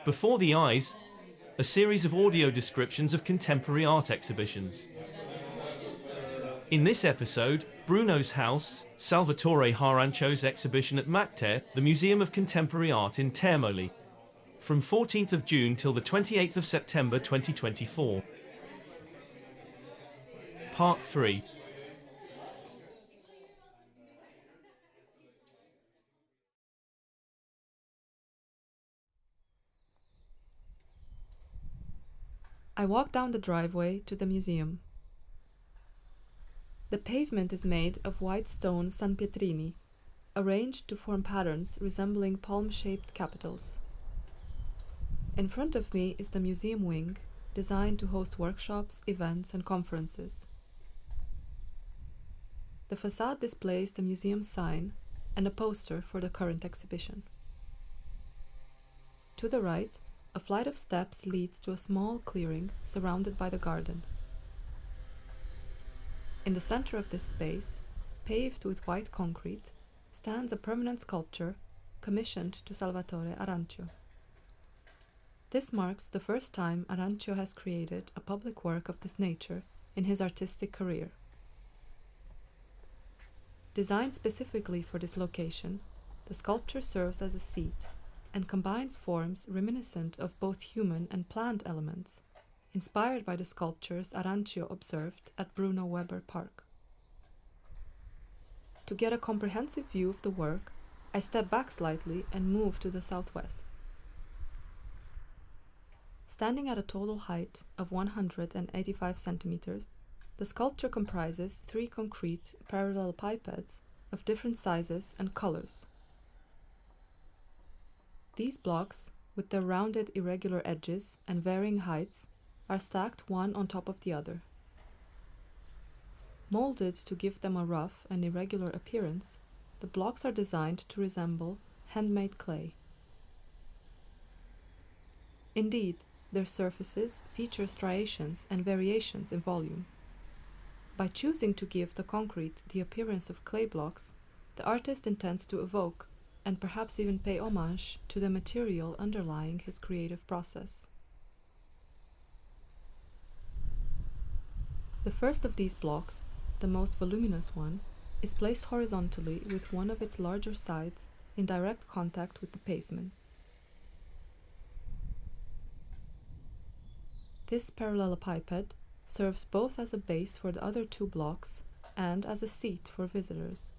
Before the Eyes, a series of audio descriptions of contemporary art exhibitions. In this episode, Bruno's house, Salvatore Arancio's exhibition at MACTE, the Museum of Contemporary Art in Termoli, from 14th of June till the 28th of September 2024. Part 3. I walk down the driveway to the museum. The pavement is made of white stone sanpietrini, arranged to form patterns resembling palm-shaped capitals. In front of me is the museum wing, designed to host workshops, events, and conferences. The facade displays the museum sign and a poster for the current exhibition. To the right, a flight of steps leads to a small clearing surrounded by the garden. In the center of this space, paved with white concrete, stands a permanent sculpture commissioned to Salvatore Arancio. This marks the first time Arancio has created a public work of this nature in his artistic career. Designed specifically for this location, the sculpture serves as a seat and combines forms reminiscent of both human and plant elements, inspired by the sculptures Arancio observed at Bruno Weber Park. To get a comprehensive view of the work, I step back slightly and move to the southwest. Standing at a total height of 185 centimeters, the sculpture comprises 3 concrete parallelepipeds of different sizes and colors. These blocks, with their rounded irregular edges and varying heights, are stacked one on top of the other. Molded to give them a rough and irregular appearance, the blocks are designed to resemble handmade clay. Indeed, their surfaces feature striations and variations in volume. By choosing to give the concrete the appearance of clay blocks, the artist intends to evoke and perhaps even pay homage to the material underlying his creative process. The first of these blocks, the most voluminous one, is placed horizontally with one of its larger sides in direct contact with the pavement. This parallelepiped serves both as a base for the other 2 blocks and as a seat for visitors.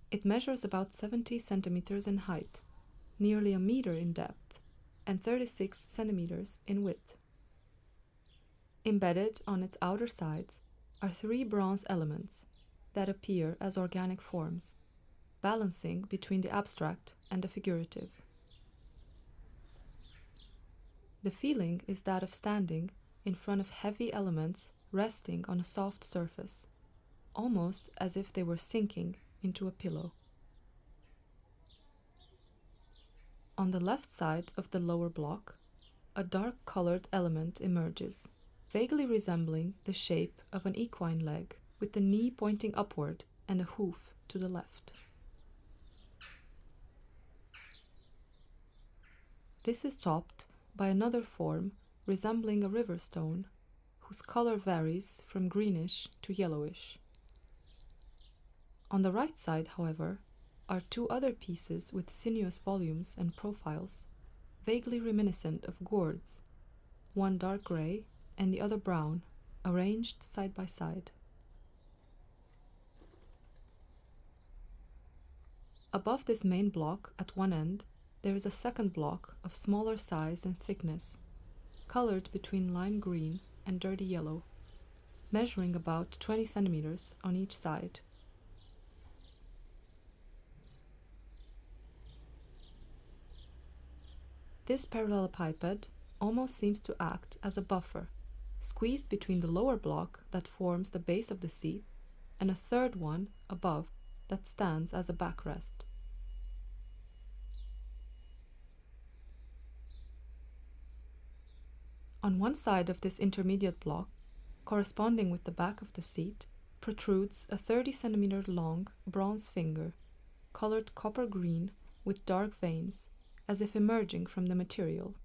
It measures about 70 centimeters in height, nearly a meter in depth, and 36 centimeters in width. Embedded on its outer sides are 3 bronze elements that appear as organic forms, balancing between the abstract and the figurative. The feeling is that of standing in front of heavy elements resting on a soft surface, almost as if they were sinking into a pillow. On the left side of the lower block, a dark-colored element emerges, vaguely resembling the shape of an equine leg, with the knee pointing upward and a hoof to the left. This is topped by another form resembling a river stone, whose color varies from greenish to yellowish. On the right side, however, are 2 other pieces with sinuous volumes and profiles, vaguely reminiscent of gourds, one dark gray and the other brown, arranged side by side. Above this main block at one end, there is a second block of smaller size and thickness, colored between lime green and dirty yellow, measuring about 20 centimeters on each side. This parallelepiped almost seems to act as a buffer, squeezed between the lower block that forms the base of the seat and a third one above that stands as a backrest. On one side of this intermediate block, corresponding with the back of the seat, protrudes a 30 centimeter long bronze finger, colored copper green with dark veins, as if emerging from the material.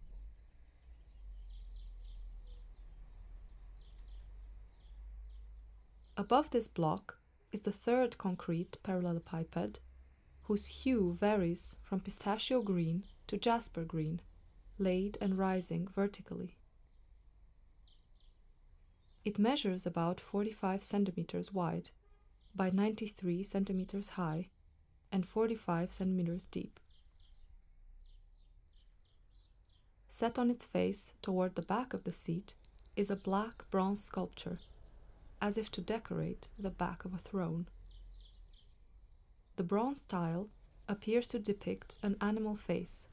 Above this block is the third concrete parallelepiped, whose hue varies from pistachio green to jasper green, laid and rising vertically. It measures about 45 centimeters wide by 93 centimeters high and 45 centimeters deep. Set on its face toward the back of the seat is a black bronze sculpture, as if to decorate the back of a throne. The bronze tile appears to depict an animal face,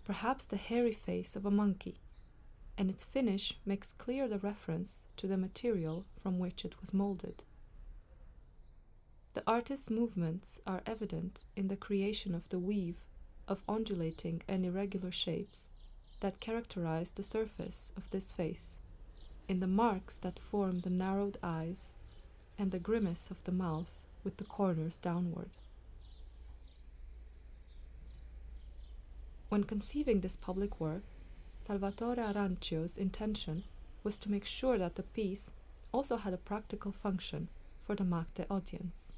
perhaps the hairy face of a monkey, and its finish makes clear the reference to the material from which it was molded. The artist's movements are evident in the creation of the weave of undulating and irregular shapes that characterize the surface of this face, in the marks that form the narrowed eyes and the grimace of the mouth with the corners downward. When conceiving this public work, Salvatore Arancio's intention was to make sure that the piece also had a practical function for the MACTE audience.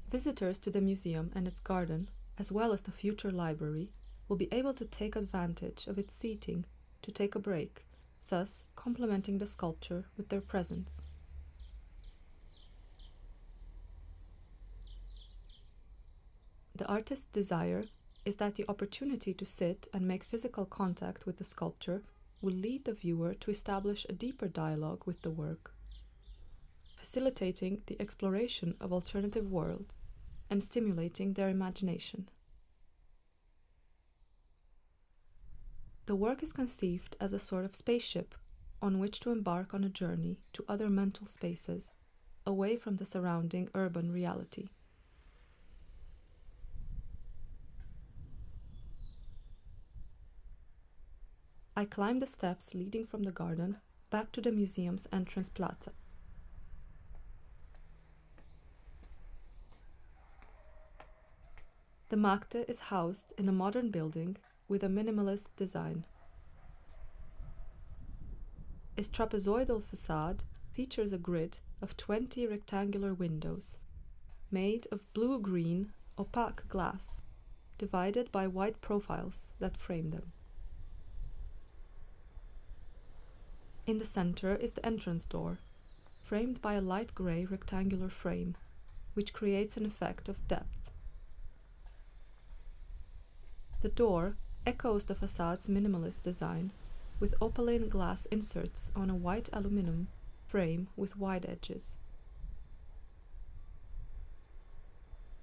Visitors to the museum and its garden, as well as the future library, will be able to take advantage of its seating to take a break, thus complementing the sculpture with their presence. The artist's desire is that the opportunity to sit and make physical contact with the sculpture will lead the viewer to establish a deeper dialogue with the work, facilitating the exploration of alternative worlds and stimulating their imagination. The work is conceived as a sort of spaceship on which to embark on a journey to other mental spaces, away from the surrounding urban reality. I climb the steps leading from the garden back to the museum's entrance plaza. The MACTE is housed in a modern building with a minimalist design. Its trapezoidal facade features a grid of 20 rectangular windows, made of blue-green opaque glass, divided by white profiles that frame them. In the center is the entrance door, framed by a light gray rectangular frame, which creates an effect of depth. The door echoes the facade's minimalist design, with opaline glass inserts on a white aluminum frame with wide edges.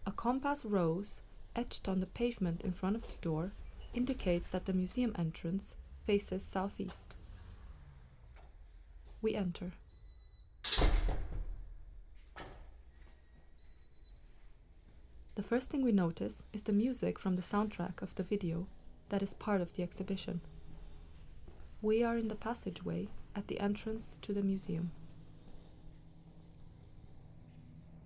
A compass rose etched on the pavement in front of the door indicates that the museum entrance faces southeast. We enter. The first thing we notice is the music from the soundtrack of the video that is part of the exhibition. We are in the passageway at the entrance to the museum.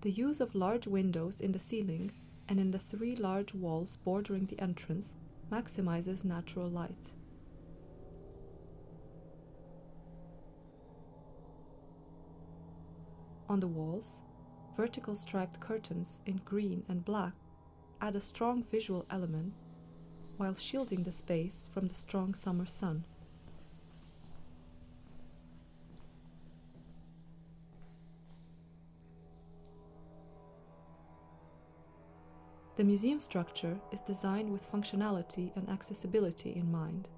The use of large windows in the ceiling and in the 3 large walls bordering the entrance maximizes natural light. On the walls, vertical striped curtains in green and black add a strong visual element while shielding the space from the strong summer sun. The museum structure is designed with functionality and accessibility in mind.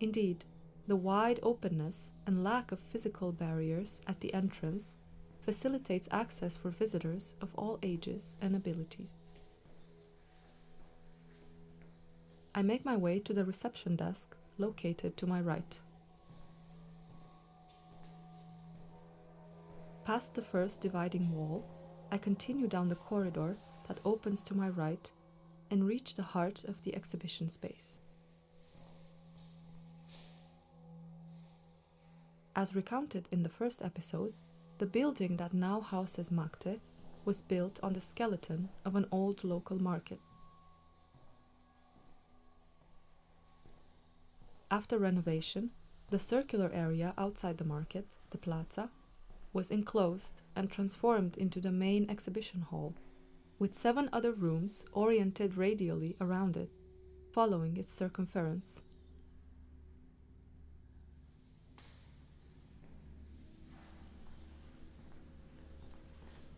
Indeed, the wide openness and lack of physical barriers at the entrance facilitates access for visitors of all ages and abilities. I make my way to the reception desk located to my right. Past the first dividing wall, I continue down the corridor that opens to my right and reach the heart of the exhibition space. As recounted in the first episode, the building that now houses MACTE was built on the skeleton of an old local market. After renovation, the circular area outside the market, the plaza, was enclosed and transformed into the main exhibition hall, with 7 other rooms oriented radially around it, following its circumference.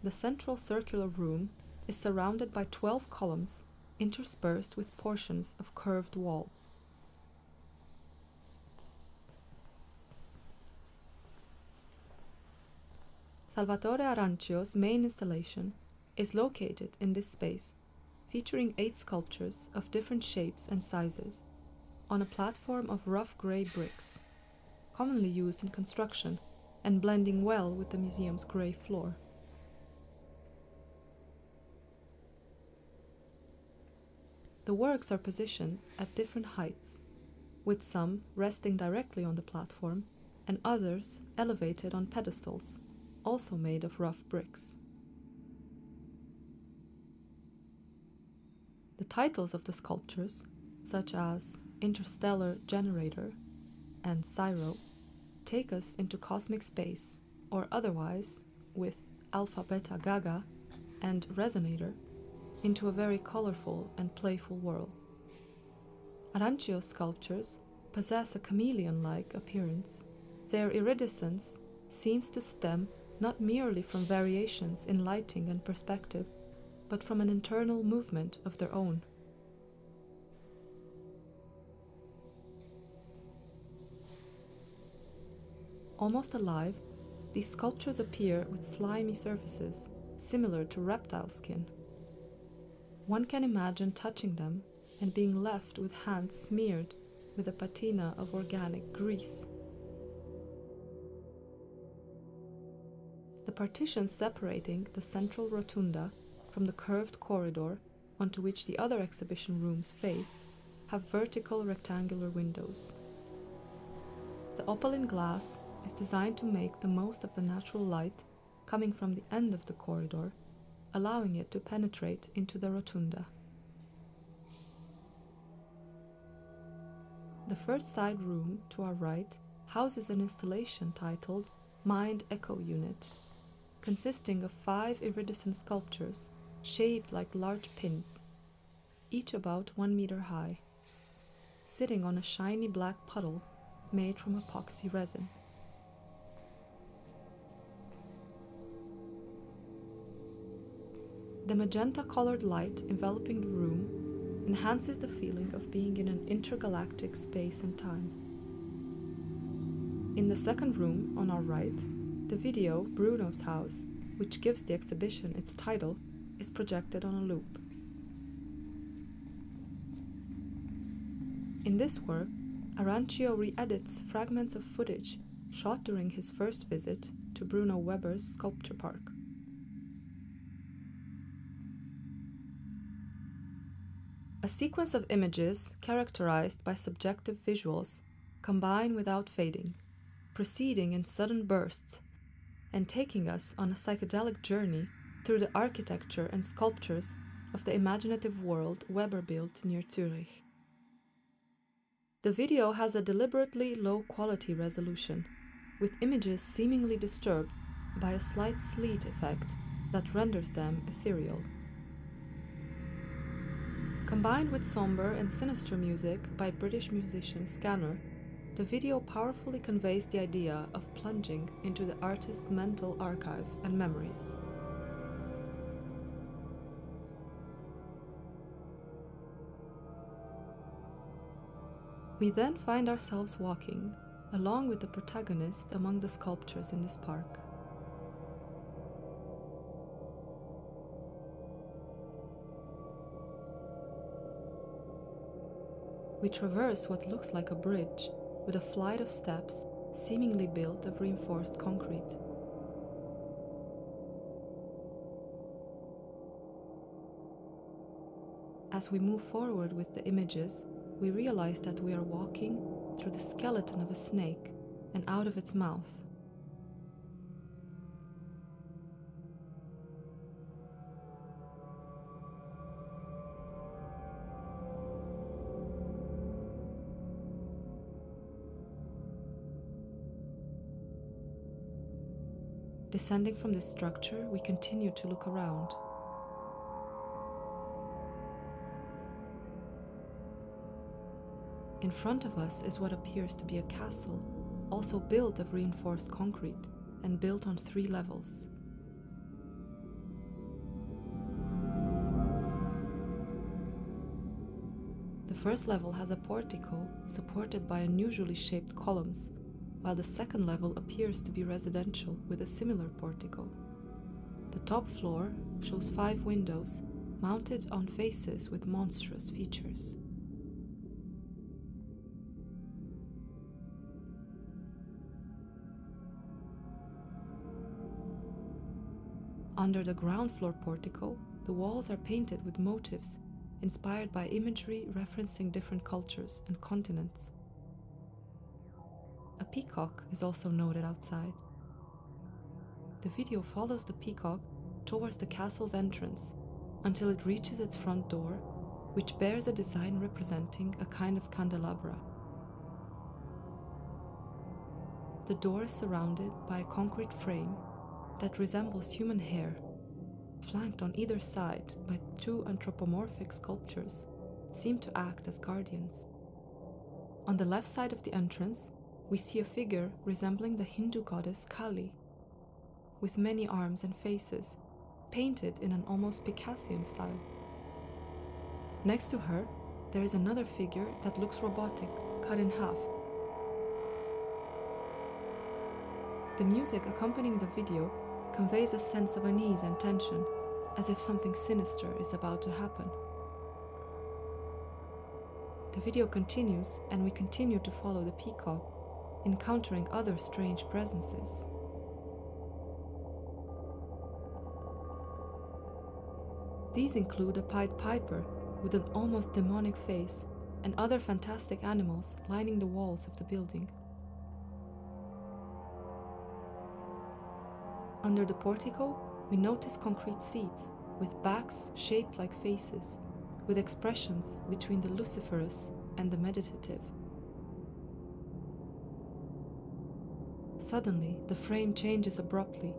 The central circular room is surrounded by 12 columns interspersed with portions of curved wall. Salvatore Arancio's main installation is located in this space, featuring 8 sculptures of different shapes and sizes, on a platform of rough grey bricks, commonly used in construction and blending well with the museum's grey floor. The works are positioned at different heights, with some resting directly on the platform and others elevated on pedestals, also made of rough bricks. The titles of the sculptures, such as Interstellar Generator and Cyro, take us into cosmic space, or otherwise, with Alpha Beta Gaga and Resonator, into a very colorful and playful world. Arancio's sculptures possess a chameleon-like appearance. Their iridescence seems to stem not merely from variations in lighting and perspective, but from an internal movement of their own. Almost alive, these sculptures appear with slimy surfaces, similar to reptile skin. One can imagine touching them and being left with hands smeared with a patina of organic grease. The partitions separating the central rotunda from the curved corridor onto which the other exhibition rooms face have vertical rectangular windows. The opaline glass is designed to make the most of the natural light coming from the end of the corridor, allowing it to penetrate into the rotunda. The first side room to our right houses an installation titled Mind Echo Unit, consisting of 5 iridescent sculptures shaped like large pins, each about 1 meter high, sitting on a shiny black puddle made from epoxy resin. The magenta-colored light enveloping the room enhances the feeling of being in an intergalactic space and time. In the second room on our right, the video Bruno's House, which gives the exhibition its title, is projected on a loop. In this work, Arancio re-edits fragments of footage shot during his first visit to Bruno Weber's sculpture park. A sequence of images characterized by subjective visuals combine without fading, proceeding in sudden bursts and taking us on a psychedelic journey through the architecture and sculptures of the imaginative world Weber built near Zurich. The video has a deliberately low-quality resolution, with images seemingly disturbed by a slight sleet effect that renders them ethereal. Combined with somber and sinister music by British musician Scanner, the video powerfully conveys the idea of plunging into the artist's mental archive and memories. We then find ourselves walking, along with the protagonist, among the sculptures in this park. We traverse what looks like a bridge, with a flight of steps seemingly built of reinforced concrete. As we move forward with the images, we realize that we are walking through the skeleton of a snake and out of its mouth. Descending from this structure, we continue to look around. In front of us is what appears to be a castle, also built of reinforced concrete and built on 3 levels. The first level has a portico supported by unusually shaped columns, while the second level appears to be residential with a similar portico. The top floor shows 5 windows mounted on faces with monstrous features. Under the ground floor portico, the walls are painted with motifs inspired by imagery referencing different cultures and continents. A peacock is also noted outside. The video follows the peacock towards the castle's entrance until it reaches its front door, which bears a design representing a kind of candelabra. The door is surrounded by a concrete frame that resembles human hair, flanked on either side by 2 anthropomorphic sculptures that seem to act as guardians. On the left side of the entrance, we see a figure resembling the Hindu goddess Kali, with many arms and faces, painted in an almost Picassian style. Next to her, there is another figure that looks robotic, cut in half. The music accompanying the video conveys a sense of unease and tension, as if something sinister is about to happen. The video continues, and we continue to follow the peacock, encountering other strange presences. These include a Pied Piper with an almost demonic face and other fantastic animals lining the walls of the building. Under the portico, we notice concrete seats with backs shaped like faces, with expressions between the luciferous and the meditative. Suddenly, the frame changes abruptly,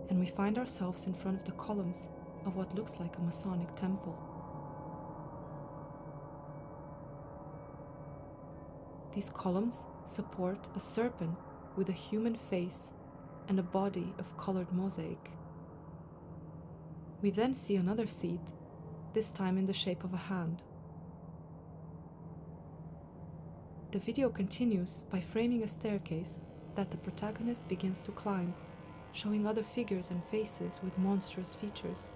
and we find ourselves in front of the columns of what looks like a Masonic temple. These columns support a serpent with a human face and a body of colored mosaic. We then see another seat, this time in the shape of a hand. The video continues by framing a staircase that the protagonist begins to climb, showing other figures and faces with monstrous features.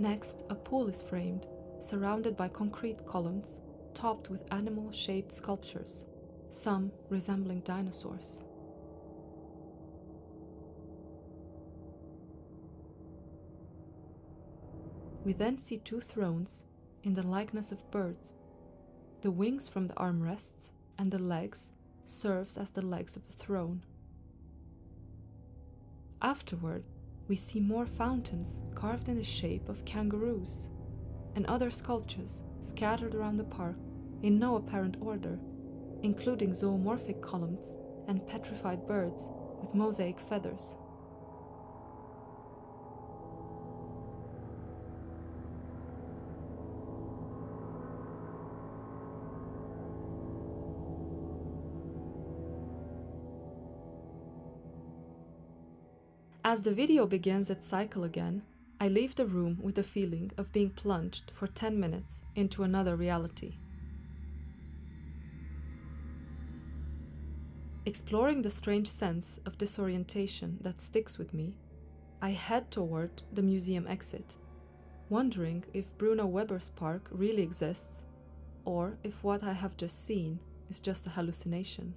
Next, a pool is framed, surrounded by concrete columns, topped with animal-shaped sculptures, some resembling dinosaurs. We then see 2 thrones in the likeness of birds. The wings from the armrests and the legs serves as the legs of the throne. Afterward, we see more fountains carved in the shape of kangaroos and other sculptures scattered around the park in no apparent order, including zoomorphic columns and petrified birds with mosaic feathers. As the video begins its cycle again, I leave the room with the feeling of being plunged for 10 minutes into another reality. Exploring the strange sense of disorientation that sticks with me, I head toward the museum exit, wondering if Bruno Weber's park really exists, or if what I have just seen is just a hallucination.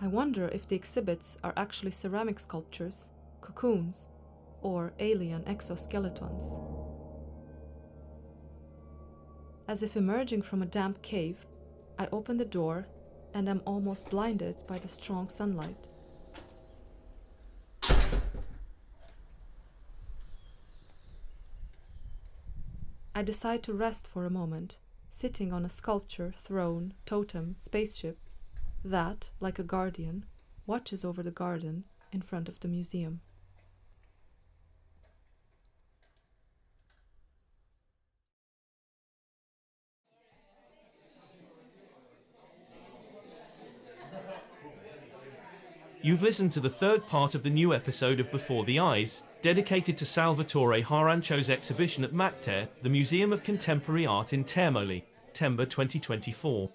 I wonder if the exhibits are actually ceramic sculptures, cocoons, or alien exoskeletons. As if emerging from a damp cave, I open the door and am almost blinded by the strong sunlight. I decide to rest for a moment, sitting on a sculpture, throne, totem, spaceship that, like a guardian, watches over the garden in front of the museum. You've listened to the third part of the new episode of Before the Eyes, dedicated to Salvatore Arancio's exhibition at MACTE, the Museum of Contemporary Art in Termoli, September 2024.